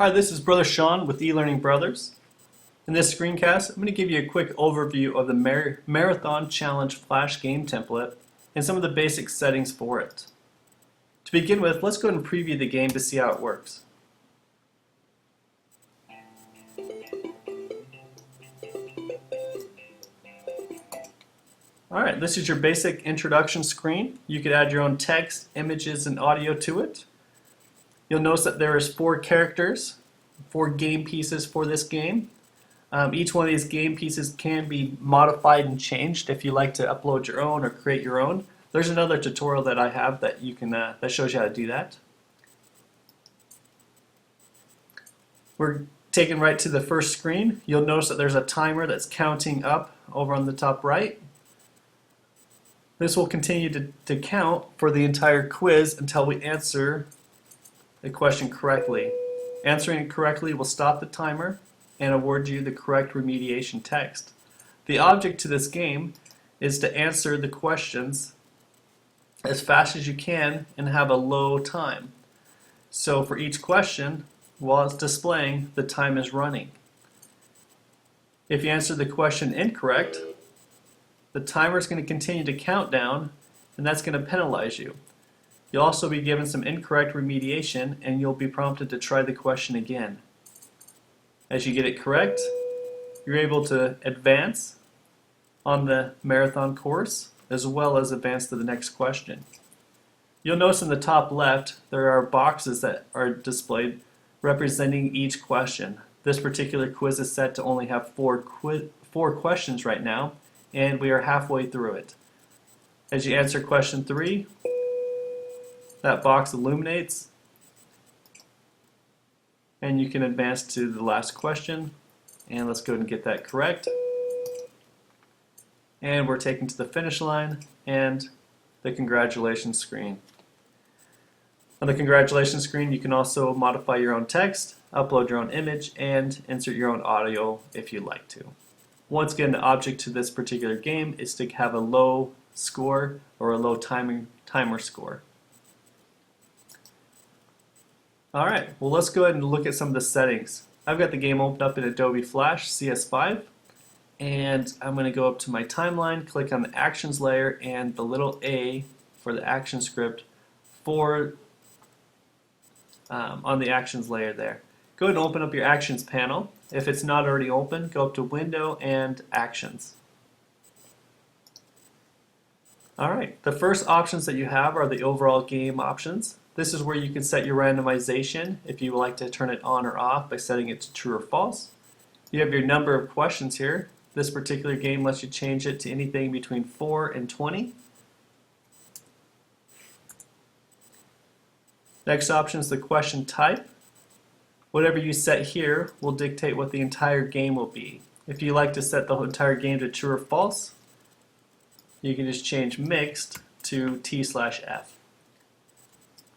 Hi, this is Brother Sean with eLearning Brothers. In this screencast, I'm going to give you a quick overview of the Marathon Challenge Flash game template and some of the basic settings for it. To begin with, let's go ahead and preview the game to see how it works. Alright, this is your basic introduction screen. You could add your own text, images, and audio to it. You'll notice that there is 4 characters, 4 game pieces for this game. Each one of these game pieces can be modified and changed if you like to upload your own or create your own. There's another tutorial that I have that you can that shows you how to do that. We're taken right to the first screen. You'll notice that there's a timer that's counting up over on the top right. This will continue to count for the entire quiz until we answer the question correctly. Answering it correctly will stop the timer and award you the correct remediation text. The object to this game is to answer the questions as fast as you can and have a low time. So for each question, while it's displaying, the time is running. If you answer the question incorrect, the timer is going to continue to count down, and that's going to penalize you. You'll also be given some incorrect remediation, and you'll be prompted to try the question again. As you get it correct, you're able to advance on the marathon course, as well as advance to the next question. You'll notice in the top left, there are boxes that are displayed representing each question. This particular quiz is set to only have 4 questions right now, and we are halfway through it. As you answer question 3, that box illuminates, and you can advance to the last question. And let's go ahead and get that correct. And we're taken to the finish line and the congratulations screen. On the congratulations screen, you can also modify your own text, upload your own image, and insert your own audio if you'd like to. Once again, the object to this particular game is to have a low score or a low timer score. Alright, well, let's go ahead and look at some of the settings. I've got the game opened up in Adobe Flash CS5, and I'm going to go up to my timeline, click on the actions layer and the little A for the action script for on the actions layer there. Go ahead and open up your actions panel. If it's not already open, go up to Window and Actions. Alright, the first options that you have are the overall game options. This is where you can set your randomization if you would like to turn it on or off by setting it to true or false. You have your number of questions here. This particular game lets you change it to anything between 4 and 20. Next option is the question type. Whatever you set here will dictate what the entire game will be. If you like to set the entire game to true or false, you can just change mixed to T/F.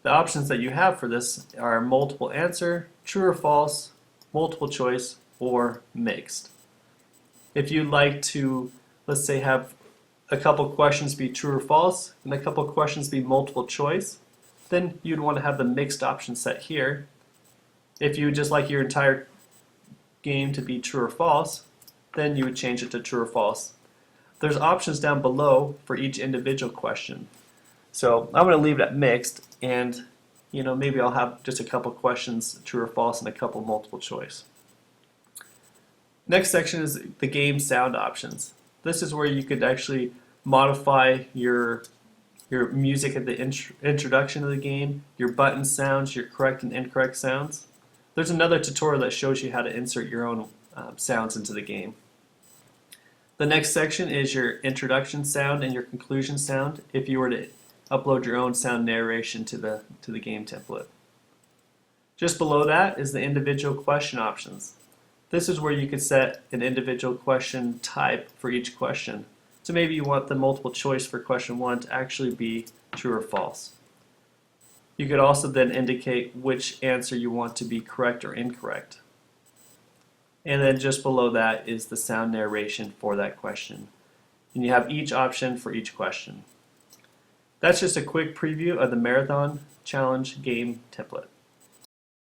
The options that you have for this are multiple answer, true or false, multiple choice, or mixed. If you'd like to, let's say, have a couple questions be true or false and a couple questions be multiple choice, then you'd want to have the mixed option set here. If you would just like your entire game to be true or false, then you would change it to true or false. There's options down below for each individual question. So I'm going to leave it at mixed, and maybe I'll have just a couple questions true or false and a couple multiple choice. Next section is the game sound options. This is where you could actually modify your music at the introduction of the game, your button sounds, your correct and incorrect sounds. There's another tutorial that shows you how to insert your own sounds into the game. The next section is your introduction sound and your conclusion sound if you were to upload your own sound narration to the game template. Just below that is the individual question options. This is where you could set an individual question type for each question. So maybe you want the multiple choice for question 1 to actually be true or false. You could also then indicate which answer you want to be correct or incorrect. And then just below that is the sound narration for that question. And you have each option for each question. That's just a quick preview of the Marathon Challenge game template.